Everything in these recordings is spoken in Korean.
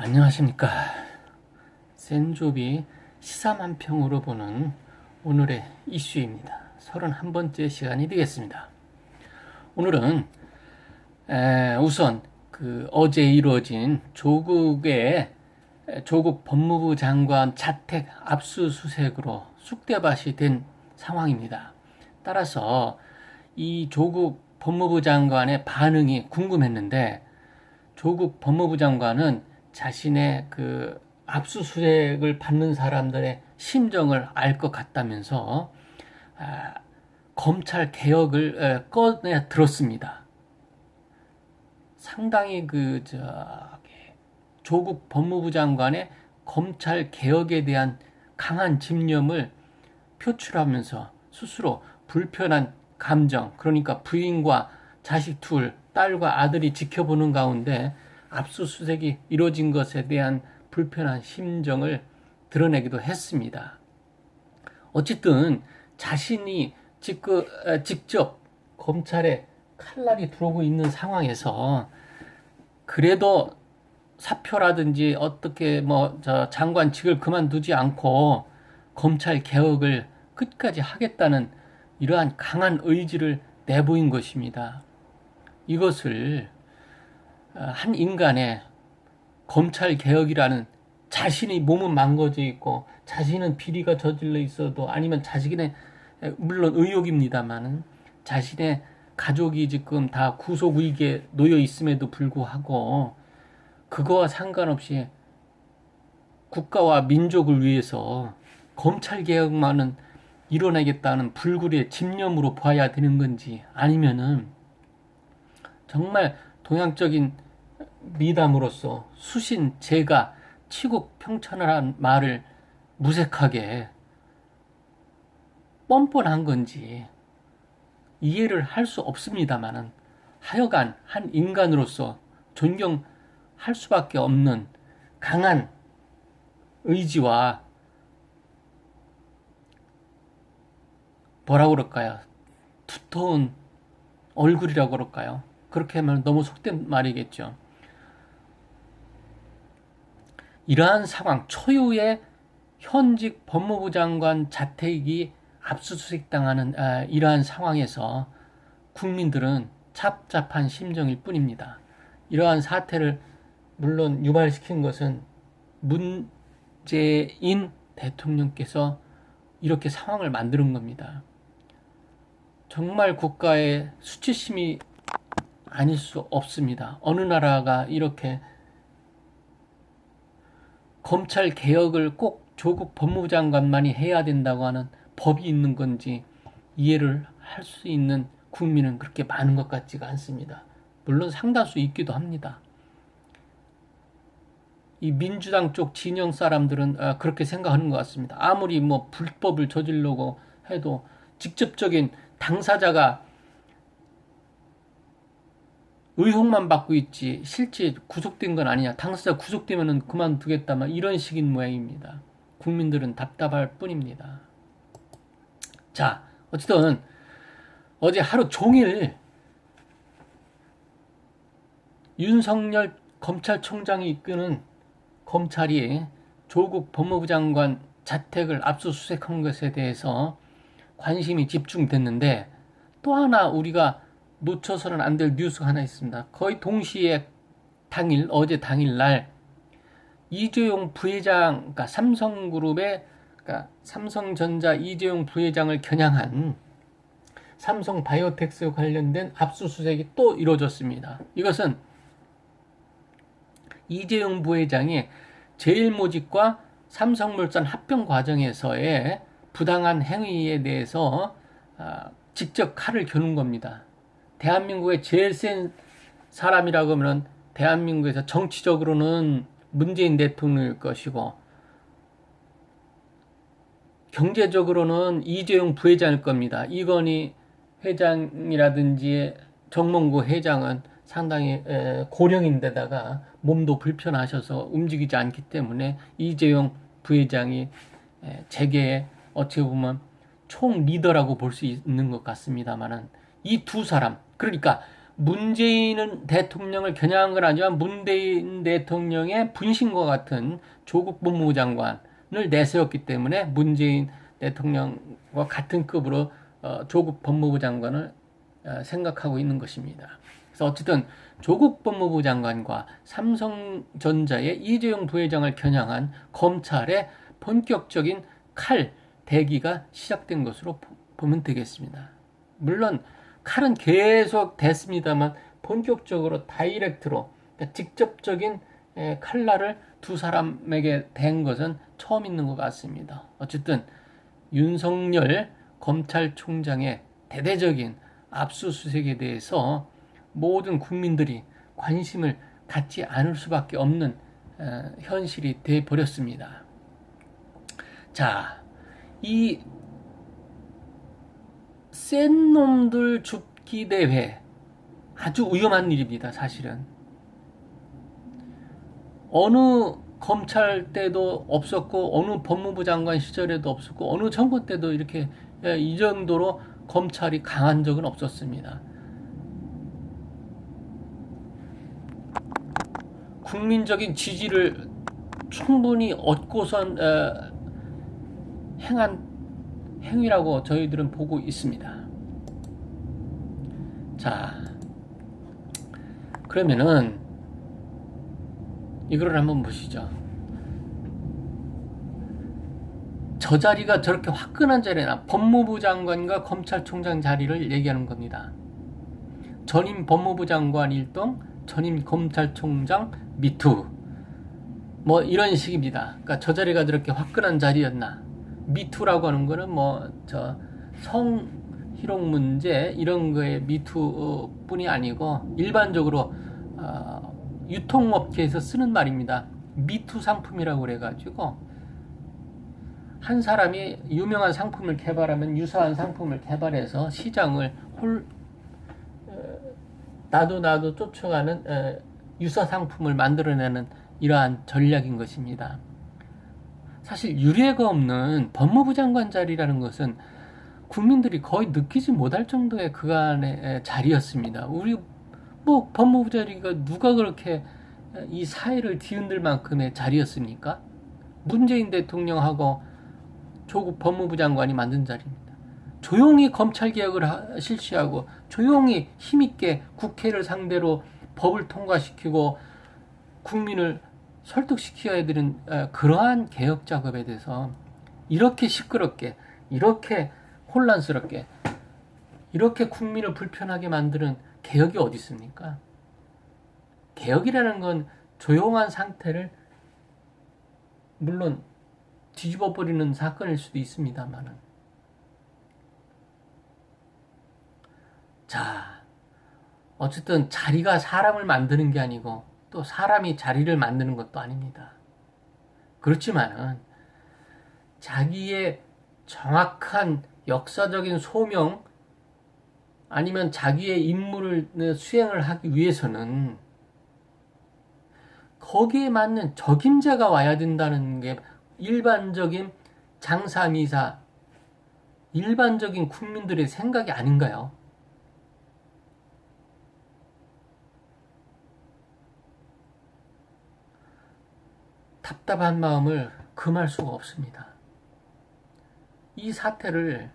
안녕하십니까. 센조비 시사만평으로 보는 오늘의 이슈입니다. 31번째 시간이 되겠습니다. 오늘은 우선 어제 이루어진 조국 법무부 장관 자택 압수수색으로 쑥대밭이 된 상황입니다. 따라서 이 조국 법무부 장관의 반응이 궁금했는데, 조국 법무부 장관은 자신의 압수수색을 받는 사람들의 심정을 알 것 같다면서 검찰 개혁을 꺼내 들었습니다. 상당히 조국 법무부 장관의 검찰 개혁에 대한 강한 집념을 표출하면서 스스로 불편한 감정, 그러니까 부인과 자식 둘, 딸과 아들이 지켜보는 가운데 압수수색이 이루어진 것에 대한 불편한 심정을 드러내기도 했습니다. 어쨌든 자신이 직접 검찰에 칼날이 들어오고 있는 상황에서 그래도 사표라든지 어떻게 장관직을 그만두지 않고 검찰 개혁을 끝까지 하겠다는 이러한 강한 의지를 내보인 것입니다. 이것을 한 인간의 검찰 개혁이라는, 자신이 몸은 망가져 있고 자신은 비리가 저질러 있어도, 아니면 자신의, 물론 의혹입니다만은, 자신의 가족이 지금 다 구속 위기에 놓여 있음에도 불구하고 그거와 상관없이 국가와 민족을 위해서 검찰 개혁만은 이뤄내겠다는 불굴의 집념으로 봐야 되는 건지, 아니면은 정말 동양적인 미담으로서 수신, 제가, 치국 평천하라는 말을 무색하게 뻔뻔한 건지 이해를 할 수 없습니다만은, 하여간 한 인간으로서 존경할 수밖에 없는 강한 의지와, 뭐라고 그럴까요? 두터운 얼굴이라고 그럴까요? 그렇게 하면 너무 속된 말이겠죠. 이러한 상황, 초유의 현직 법무부 장관 자택이 압수수색 당하는 이러한 상황에서 국민들은 착잡한 심정일 뿐입니다. 이러한 사태를 물론 유발시킨 것은 문재인 대통령께서 이렇게 상황을 만드는 겁니다. 정말 국가의 수치심이 아닐 수 없습니다. 어느 나라가 이렇게 검찰 개혁을 꼭 조국 법무부 장관만이 해야 된다고 하는 법이 있는 건지 이해를 할 수 있는 국민은 그렇게 많은 것 같지가 않습니다. 물론 상당수 있기도 합니다. 이 민주당 쪽 진영 사람들은 그렇게 생각하는 것 같습니다. 아무리 불법을 저지르려고 해도 직접적인 당사자가 의혹만 받고 있지 실제 구속된 건 아니냐, 당사자 구속되면 그만두겠다, 이런 식인 모양입니다. 국민들은 답답할 뿐입니다. 자, 어쨌든 어제 하루 종일 윤석열 검찰총장이 이끄는 검찰이 조국 법무부 장관 자택을 압수수색한 것에 대해서 관심이 집중됐는데, 또 하나 우리가 놓쳐서는 안 될 뉴스가 하나 있습니다. 거의 동시에 어제 당일날 이재용 부회장, 그러니까 삼성그룹의, 삼성전자 이재용 부회장을 겨냥한 삼성바이오텍스 관련된 압수수색이 또 이루어졌습니다. 이것은 이재용 부회장이 제일모직과 삼성물산 합병 과정에서의 부당한 행위에 대해서 직접 칼을 겨눈 겁니다. 대한민국의 제일 센 사람이라고 하면 대한민국에서 정치적으로는 문재인 대통령일 것이고, 경제적으로는 이재용 부회장일 겁니다. 이건희 회장이라든지 정몽구 회장은 상당히 고령인데다가 몸도 불편하셔서 움직이지 않기 때문에 이재용 부회장이 재계의 어떻게 보면 총 리더라고 볼 수 있는 것 같습니다만은, 이 두 사람, 그러니까 문재인 대통령을 겨냥한 건 아니지만 문재인 대통령의 분신과 같은 조국 법무부 장관을 내세웠기 때문에 문재인 대통령과 같은 급으로 조국 법무부 장관을 생각하고 있는 것입니다. 그래서 어쨌든 조국 법무부 장관과 삼성전자의 이재용 부회장을 겨냥한 검찰의 본격적인 칼 대기가 시작된 것으로 보면 되겠습니다. 물론 칼은 계속 됐습니다만 본격적으로 다이렉트로, 그러니까 직접적인 칼날을 두 사람에게 댄 것은 처음 있는 것 같습니다. 어쨌든 윤석열 검찰총장의 대대적인 압수수색에 대해서 모든 국민들이 관심을 갖지 않을 수밖에 없는 현실이 돼 버렸습니다. 자, 이 센 놈들 줍기 대회 아주 위험한 일입니다. 사실은 어느 검찰 때도 없었고 어느 법무부 장관 시절에도 없었고 어느 정권 때도 이렇게 이 정도로 검찰이 강한 적은 없었습니다. 국민적인 지지를 충분히 얻고선 행한 행위라고 저희들은 보고 있습니다. 자, 그러면은 이거를 한번 보시죠. 저 자리가 저렇게 화끈한 자리나 법무부 장관과 검찰총장 자리를 얘기하는 겁니다. 전임 법무부 장관 일동, 전임 검찰총장 미투, 뭐 이런 식입니다. 그러니까 저 자리가 저렇게 화끈한 자리였나? 미투라고 하는 거는 뭐 저 성희롱 문제 이런 거에 미투뿐이 아니고 일반적으로 유통업계에서 쓰는 말입니다. 미투 상품이라고 그래가지고 한 사람이 유명한 상품을 개발하면 유사한 상품을 개발해서 시장을 나도 쫓아가는 유사 상품을 만들어내는 이러한 전략인 것입니다. 사실 유례가 없는 법무부 장관 자리라는 것은 국민들이 거의 느끼지 못할 정도의 그간의 자리였습니다. 우리 뭐 법무부 자리가 누가 그렇게 이 사회를 뒤흔들 만큼의 자리였습니까? 문재인 대통령하고 조국 법무부 장관이 만든 자리입니다. 조용히 검찰개혁을 실시하고 조용히 힘있게 국회를 상대로 법을 통과시키고 국민을 설득시켜야 되는 그러한 개혁 작업에 대해서 이렇게 시끄럽게, 이렇게 혼란스럽게, 이렇게 국민을 불편하게 만드는 개혁이 어디 있습니까? 개혁이라는 건 조용한 상태를 물론 뒤집어 버리는 사건일 수도 있습니다만은, 자, 어쨌든 자리가 사람을 만드는 게 아니고 또 사람이 자리를 만드는 것도 아닙니다. 그렇지만은 자기의 정확한 역사적인 소명 아니면 자기의 임무를 수행을 하기 위해서는 거기에 맞는 적임자가 와야 된다는 게 일반적인 장사미사, 일반적인 국민들의 생각이 아닌가요? 답답한 마음을 금할 수가 없습니다. 이 사태를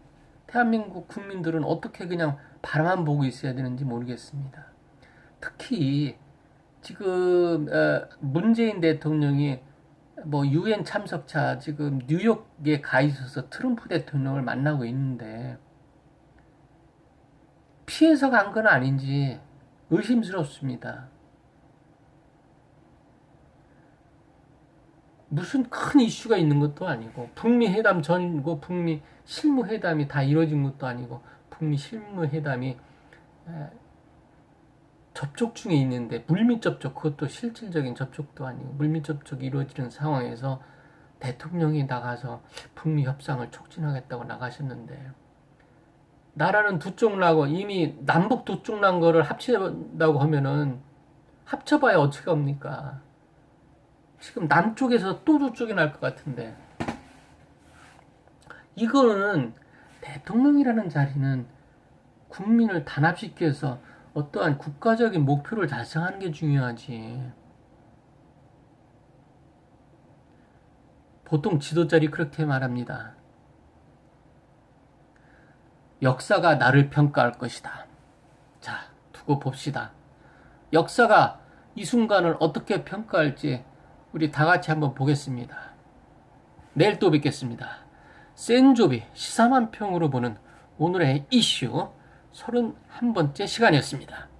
대한민국 국민들은 어떻게 그냥 바라만 보고 있어야 되는지 모르겠습니다. 특히 지금 문재인 대통령이 뭐 유엔 참석차 지금 뉴욕에 가 있어서 트럼프 대통령을 만나고 있는데 피해서 간 건 아닌지 의심스럽습니다. 무슨 큰 이슈가 있는 것도 아니고 북미 회담 전이고 북미 실무 회담이 다 이루어진 것도 아니고 북미 실무 회담이 접촉 중에 있는데 물밑 접촉, 그것도 실질적인 접촉도 아니고 물밑 접촉이 이루어지는 상황에서 대통령이 나가서 북미 협상을 촉진하겠다고 나가셨는데 나라는 두 쪽 나고 이미 남북 두 쪽 난 거를 합친다고 하면은 합쳐봐야 어찌가 옵니까? 지금 남쪽에서 또 두 쪽이 날 것 같은데 이거는 대통령이라는 자리는 국민을 단합시켜서 어떠한 국가적인 목표를 달성하는 게 중요하지. 보통 지도자들이 그렇게 말합니다. 역사가 나를 평가할 것이다. 자, 두고 봅시다. 역사가 이 순간을 어떻게 평가할지 우리 다 같이 한번 보겠습니다. 내일 또 뵙겠습니다. 센조비 시사만 평으로 보는 오늘의 이슈 31번째 시간이었습니다.